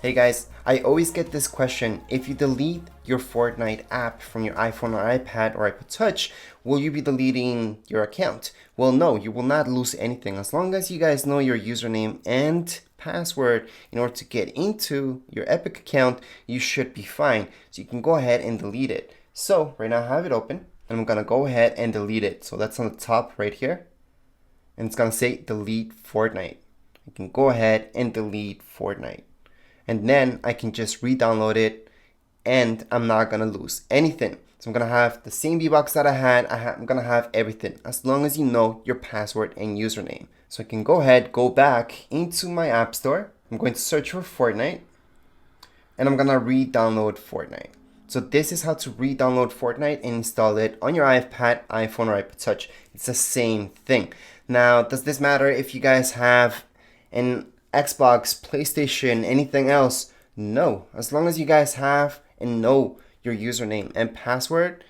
Hey guys, I always get this question: if you delete your Fortnite app from your iPhone or iPad or iPod Touch, will you be deleting your account? Well, no, you will not lose anything. As long as you guys know your username and password in order to get into your Epic account, you should be fine. So you can go ahead and delete it. So right now I have it open and I'm gonna go ahead and delete it. So that's on the top right here. And it's gonna say delete Fortnite. You can go ahead and delete Fortnite. And then I can just re-download it and I'm not gonna lose anything. So I'm gonna have the same V-Bucks that I had. I'm gonna have everything as long as you know your password and username. So I can go ahead, go back into my app store. I'm going to search for Fortnite and I'm gonna re-download Fortnite. So this is how to re-download Fortnite and install it on your iPad, iPhone, or iPod Touch. It's the same thing. Now, does this matter if you guys have an Xbox, PlayStation, anything else? No. As long as you guys have and know your username and password,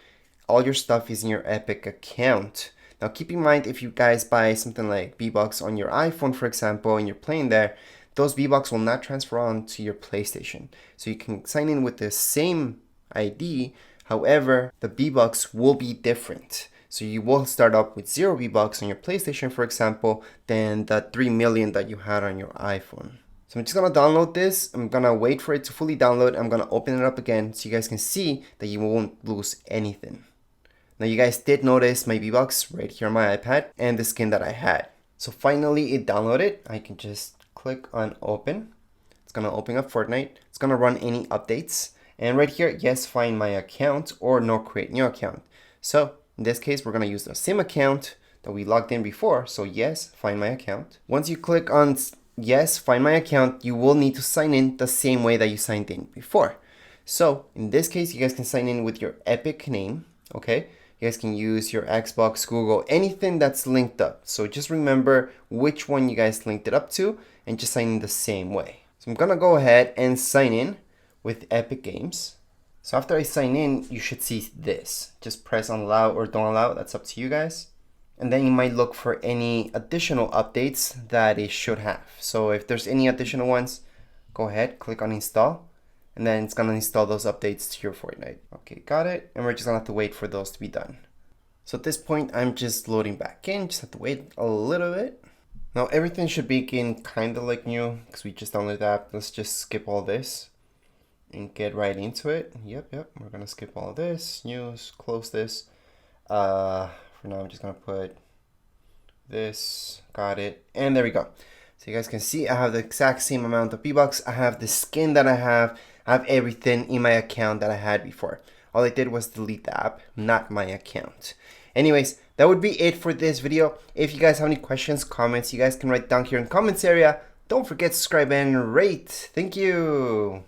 all your stuff is in your Epic account. Now keep in mind, if you guys buy something like V-Bucks on your iPhone, for example, and you're playing there, those V-Bucks will not transfer on to your PlayStation. So you can sign in with the same ID, however, the V-Bucks will be different. So you will start up with 0 V-Bucks on your PlayStation, for example, than the 3 million that you had on your iPhone. So I'm just gonna download this. I'm gonna wait for it to fully download. I'm gonna open it up again so you guys can see that you won't lose anything. Now you guys did notice my V-Bucks right here on my iPad and the skin that I had. So finally it downloaded. I can just click on open. It's gonna open up Fortnite. It's gonna run any updates. And right here, yes, find my account, or no, create new account. So in this case, we're gonna use the same account that we logged in before. So yes, find my account. Once you click on yes, find my account, you will need to sign in the same way that you signed in before. So in this case, you guys can sign in with your Epic name, okay? You guys can use your Xbox, Google, anything that's linked up. So just remember which one you guys linked it up to and just sign in the same way. So I'm gonna go ahead and sign in with Epic Games. So after I sign in, you should see this. Just press on allow or don't allow, that's up to you guys. And then you might look for any additional updates that it should have. So if there's any additional ones, go ahead, click on install, and then it's gonna install those updates to your Fortnite. Okay, got it. And we're just gonna have to wait for those to be done. So at this point, I'm just loading back in, just have to wait a little bit. Now everything should begin kind of like new because we just downloaded the app. Let's just skip all this and get right into it. Yep, we're gonna skip all this, news, close this. For now, I'm just gonna put this, got it, and there we go. So you guys can see I have the exact same amount of V-Bucks. I have the skin that I have everything in my account that I had before. All I did was delete the app, not my account. Anyways, that would be it for this video. If you guys have any questions, comments, you guys can write down here in the comments area. Don't forget to subscribe and rate. Thank you.